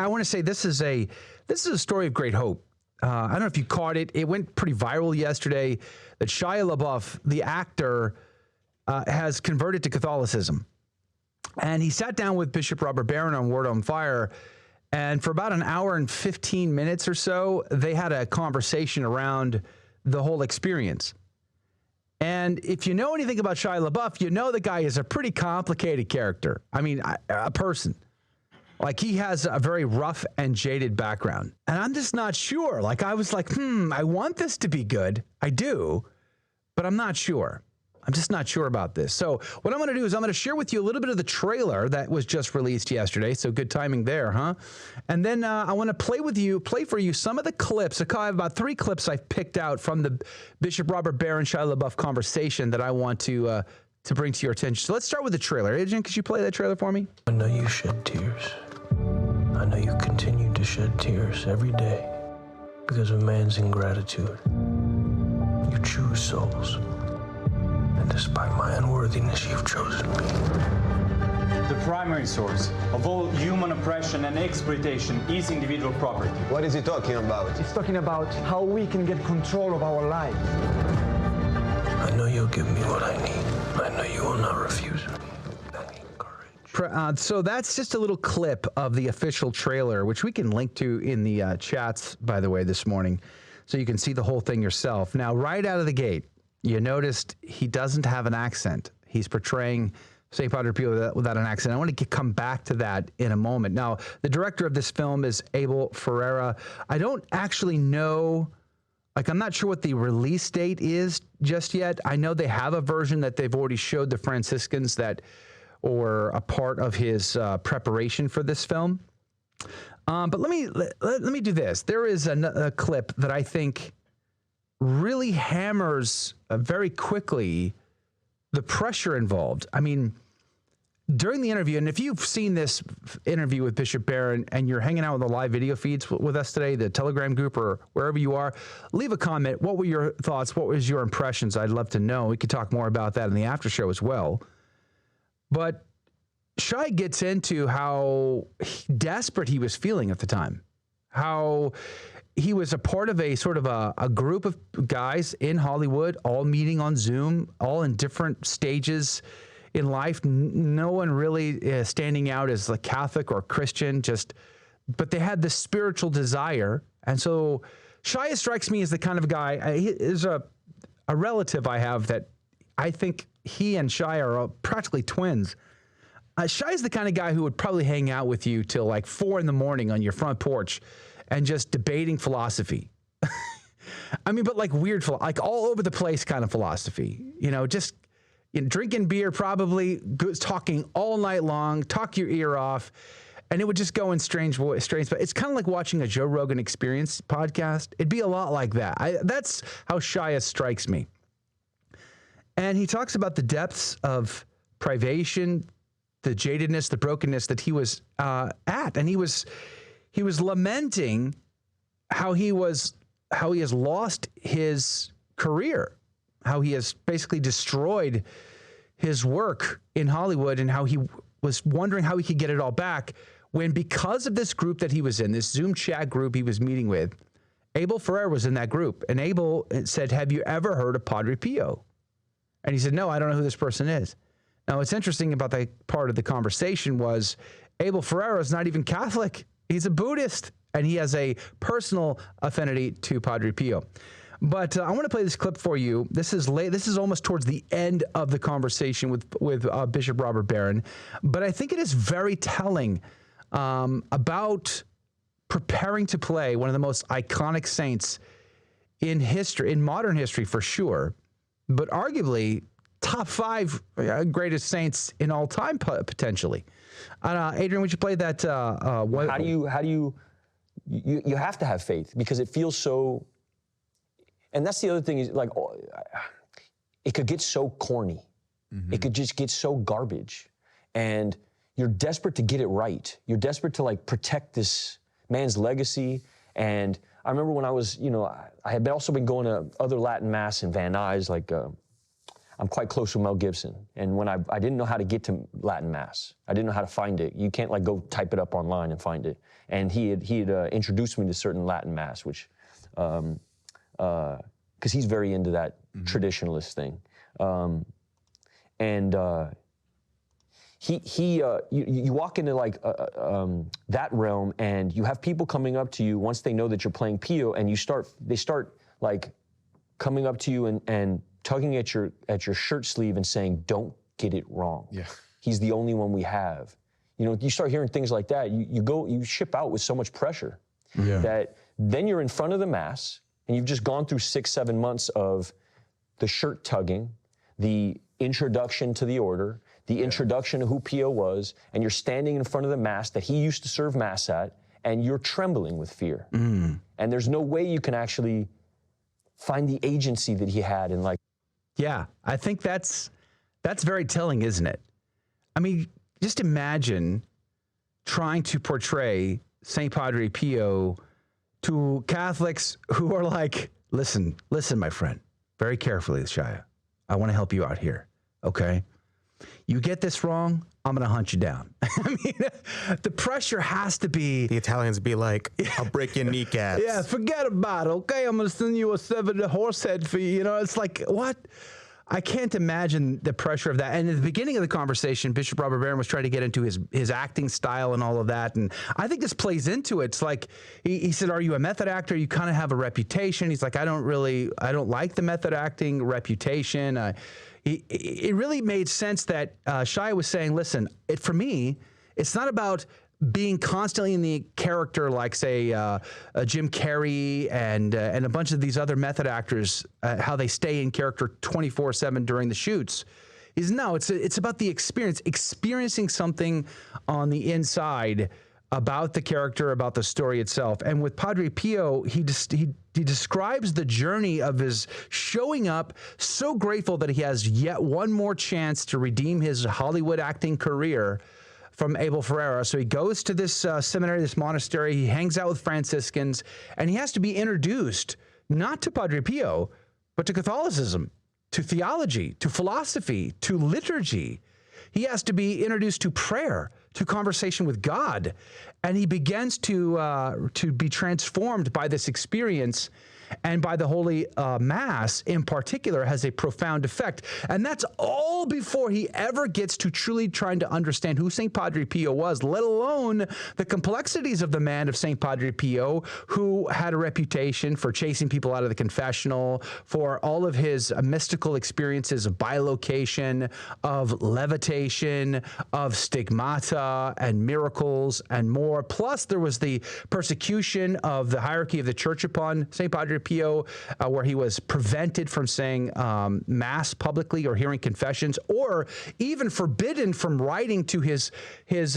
I want to say this is a story of great hope. I don't know if you caught it. It went pretty viral yesterday that Shia LaBeouf, the actor, has converted to Catholicism. And he sat down with Bishop Robert Barron on Word on Fire, and for about an hour and 15 minutes or so, they had a conversation around the whole experience. And if you know anything about Shia LaBeouf, you know the guy is a pretty complicated character. I mean, a person. Like, he has a very rough and jaded background. And I'm just not sure. Like, I was like, I want this to be good. I do, but I'm not sure. I'm just not sure about this. So what I'm going to do is I'm going to share with you a little bit of the trailer that was just released yesterday. So good timing there, huh? And then I want to play for you some of the clips. I have about 3 clips I've picked out from the Bishop Robert Barron, Shia LaBeouf conversation that I want to bring to your attention. So let's start with the trailer. Adrian, could you play that trailer for me? I know you shed tears. I know you continue to shed tears every day because of man's ingratitude. You choose souls. And despite my unworthiness, you've chosen me. The primary source of all human oppression and exploitation is individual property. What is he talking about? He's talking about how we can get control of our lives. I know you'll give me what I need. I know you will not refuse me. So that's just a little clip of the official trailer, which we can link to in the chats, by the way, this morning, so you can see the whole thing yourself. Now, right out of the gate, you noticed he doesn't have an accent. He's portraying St. Padre Pio without an accent. I want to come back to that in a moment. Now, the director of this film is Abel Ferreira. I don't actually know, I'm not sure what the release date is just yet. I know they have a version that they've already showed the Franciscans or a part of his preparation for this film. But let me do this. There is a clip that I think really hammers very quickly the pressure involved. I mean, during the interview, and if you've seen this interview with Bishop Barron and you're hanging out with the live video feeds with us today, the Telegram group or wherever you are, leave a comment. What were your thoughts? What was your impressions? I'd love to know. We could talk more about that in the after show as well. But Shia gets into how desperate he was feeling at the time, how he was a part of a sort of a group of guys in Hollywood, all meeting on Zoom, all in different stages in life. No one really standing out as like Catholic or Christian, but they had this spiritual desire. And so Shia strikes me as the kind of guy, he is a relative I have that I think he and Shia are practically twins. Shia's the kind of guy who would probably hang out with you till like 4 a.m. on your front porch and just debating philosophy. I mean, but like weird, like all over the place kind of philosophy, just drinking beer, probably talking all night long, talk your ear off. And it would just go in strange, but it's kind of like watching a Joe Rogan Experience podcast. It'd be a lot like that. That's how Shia strikes me. And he talks about the depths of privation, the jadedness, the brokenness that he was at. And he was lamenting how he has lost his career, how he has basically destroyed his work in Hollywood, and how he was wondering how he could get it all back when, because of this group that he was in, this Zoom chat group he was meeting with, Abel Ferreira was in that group. And Abel said, "Have you ever heard of Padre Pio?" And he said, "No, I don't know who this person is." Now, what's interesting about that part of the conversation was Abel Ferreira is not even Catholic. He's a Buddhist, and he has a personal affinity to Padre Pio. But I want to play this clip for you. This is late. This is almost towards the end of the conversation with Bishop Robert Barron. But I think it is very telling about preparing to play one of the most iconic saints in history, in modern history for sure, but arguably top 5 greatest saints in all time potentially. Adrian, would you play that? How do you have to have faith, because it feels so. And that's the other thing is, like, it could get so corny. Mm-hmm. It could just get so garbage. And you're desperate to get it right. You're desperate to, like, protect this man's legacy. And I remember when I was, I had also been going to other Latin Mass in Van Nuys. Like, I'm quite close with Mel Gibson. And when I didn't know how to get to Latin Mass. I didn't know how to find it. You can't like go type it up online and find it. And he had introduced me to certain Latin Mass, which, because he's very into that traditionalist thing. You walk into like that realm, and you have people coming up to you once they know that you're playing Pio, and they start like coming up to you and tugging at your shirt sleeve and saying, "Don't get it wrong. Yeah. He's the only one we have." You know, you start hearing things like that. You ship out with so much pressure that then you're in front of the Mass, and you've just gone through 6-7 months of the shirt tugging, the introduction to the order, the introduction to who Pio was, and you're standing in front of the Mass that he used to serve Mass at, and you're trembling with fear. And there's no way you can actually find the agency that he had in like. Yeah, I think that's very telling, isn't it? I mean, just imagine trying to portray St. Padre Pio to Catholics who are like, listen, my friend, very carefully, Shia. I want to help you out here, okay? You get this wrong, I'm going to hunt you down. I mean, the pressure has to be. The Italians be like, I'll break your kneecaps. Yeah, forget about it, okay? I'm going to send you a 7 horse head for you. You know, it's like, what? I can't imagine the pressure of that. And at the beginning of the conversation, Bishop Robert Barron was trying to get into his acting style and all of that. And I think this plays into it. It's like, he said, are you a method actor? You kind of have a reputation. He's like, I don't like the method acting reputation. It really made sense that Shia was saying, listen, for me, it's not about being constantly in the character like, say, Jim Carrey and a bunch of these other method actors, how they stay in character 24/7 during the shoots. It's about the experience, experiencing something on the inside about the character, about the story itself. And with Padre Pio, he describes the journey of his showing up, so grateful that he has yet one more chance to redeem his Hollywood acting career from Abel Ferrara. So he goes to this seminary, this monastery, he hangs out with Franciscans, and he has to be introduced, not to Padre Pio, but to Catholicism, to theology, to philosophy, to liturgy. He has to be introduced to prayer, to conversation with God, and he begins to be transformed by this experience, and by the Holy Mass in particular has a profound effect. And that's all before he ever gets to truly trying to understand who St. Padre Pio was, let alone the complexities of the man of St. Padre Pio, who had a reputation for chasing people out of the confessional, for all of his mystical experiences of bilocation, of levitation, of stigmata and miracles and more. Plus, there was the persecution of the hierarchy of the church upon St. Padre Pio, where he was prevented from saying Mass publicly or hearing confessions, or even forbidden from writing to his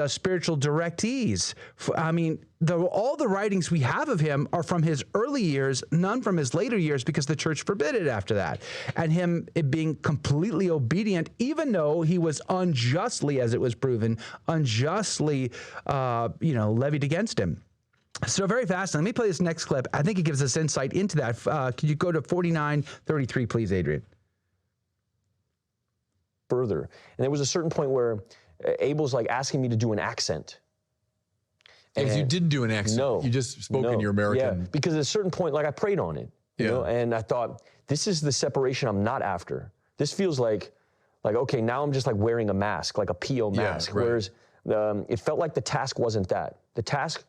spiritual directees. I mean, all the writings we have of him are from his early years, none from his later years, because the church forbid it after that. And him being completely obedient, even though he was unjustly, as it was proven, unjustly, levied against him. So very fast. Let me play this next clip. I think it gives us insight into that. Could you go to 49:33, please, Adrian? Further. And there was a certain point where Abel's like asking me to do an accent. Because you didn't do an accent. No. You just spoke in your American. Yeah, because at a certain point, like I prayed on it. You know, and I thought, this is the separation I'm not after. This feels like okay, now I'm just like wearing a mask, like a Pio mask. Right. Whereas it felt like the task wasn't that. The task,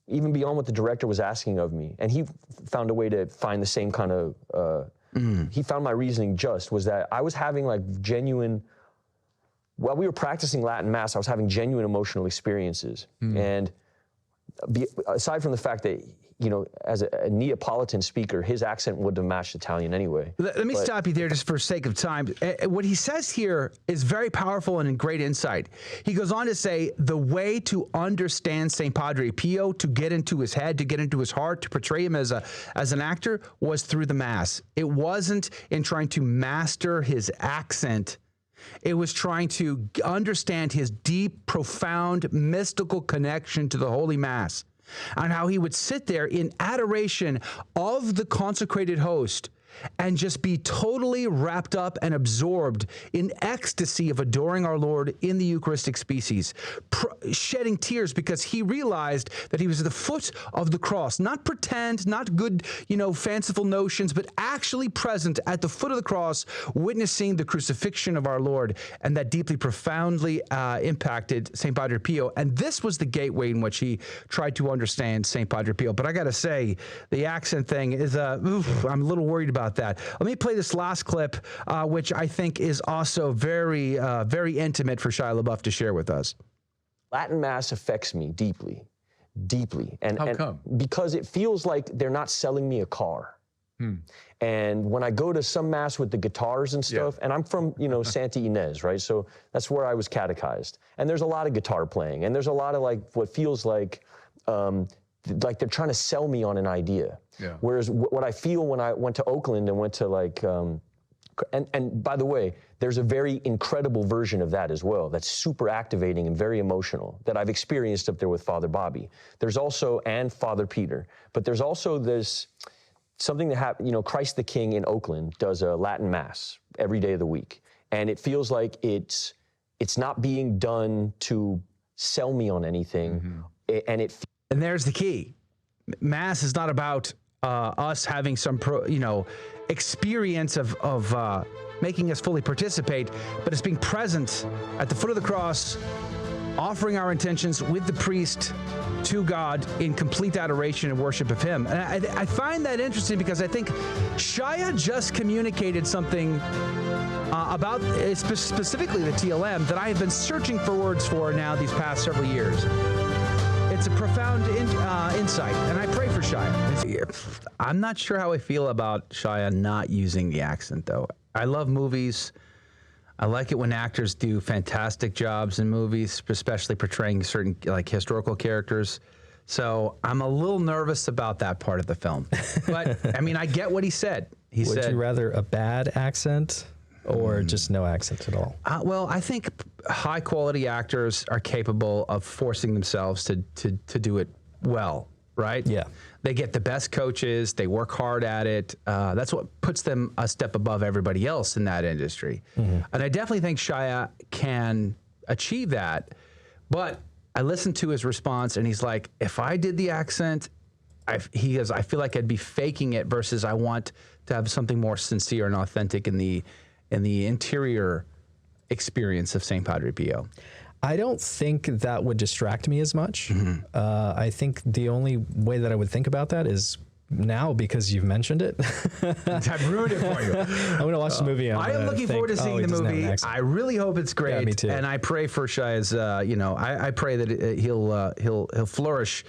even beyond what the director was asking of me, and he found a way to find the same kind of, he found my reasoning just, was that I was having like genuine, while we were practicing Latin Mass, I was having genuine emotional experiences. And aside from the fact that, as a Neapolitan speaker, his accent wouldn't have matched Italian anyway. Let me stop you there just for sake of time. What he says here is very powerful and great insight. He goes on to say the way to understand St. Padre Pio, to get into his head, to get into his heart, to portray him as an actor, was through the Mass. It wasn't in trying to master his accent. It was trying to understand his deep, profound, mystical connection to the Holy Mass, and how he would sit there in adoration of the consecrated host and just be totally wrapped up and absorbed in ecstasy of adoring our Lord in the Eucharistic species, shedding tears because he realized that he was at the foot of the cross, not pretend, not good, fanciful notions, but actually present at the foot of the cross, witnessing the crucifixion of our Lord, and that deeply, profoundly impacted St. Padre Pio. And this was the gateway in which he tried to understand St. Padre Pio. But I got to say, the accent thing is, I'm a little worried about that. Let me play this last clip, which I think is also very, very intimate for Shia LeBeouf to share with us. Latin Mass affects me deeply. And, How come? Because it feels like they're not selling me a car. And when I go to some Mass with the guitars and stuff, and I'm from, Santa Ynez, right? So that's where I was catechized. And there's a lot of guitar playing, and there's a lot of what feels like they're trying to sell me on an idea. Yeah. Whereas what I feel when I went to Oakland and went to and by the way, there's a very incredible version of that as well that's super activating and very emotional that I've experienced up there with Father Bobby. There's also, and Father Peter, but there's also this, something that happened, Christ the King in Oakland does a Latin Mass every day of the week. And it feels like it's not being done to sell me on anything. And there's the key. Mass is not about us having some, experience of making us fully participate, but it's being present at the foot of the cross, offering our intentions with the priest to God in complete adoration and worship of him. And I find that interesting because I think Shia just communicated something about specifically the TLM that I have been searching for words for now these past several years. It's a profound insight, and I pray for Shia. I'm not sure how I feel about Shia not using the accent, though. I love movies. I like it when actors do fantastic jobs in movies, especially portraying certain historical characters. So I'm a little nervous about that part of the film. But, I get what he said. Would you rather a bad accent or just no accent at all? Well, I think high-quality actors are capable of forcing themselves to do it well, right? Yeah. They get the best coaches. They work hard at it. That's what puts them a step above everybody else in that industry. And I definitely think Shia can achieve that. But I listened to his response, and he's like, if I did the accent, I feel like I'd be faking it versus I want to have something more sincere and authentic in the interior experience of St. Padre Pio. I don't think that would distract me as much. I think the only way that I would think about that is now, because you've mentioned it. I've ruined it for you. I'm going to watch the movie. I am looking forward to seeing the movie. I really hope it's great. Yeah, me too. And I pray for Shia's, I pray that he'll flourish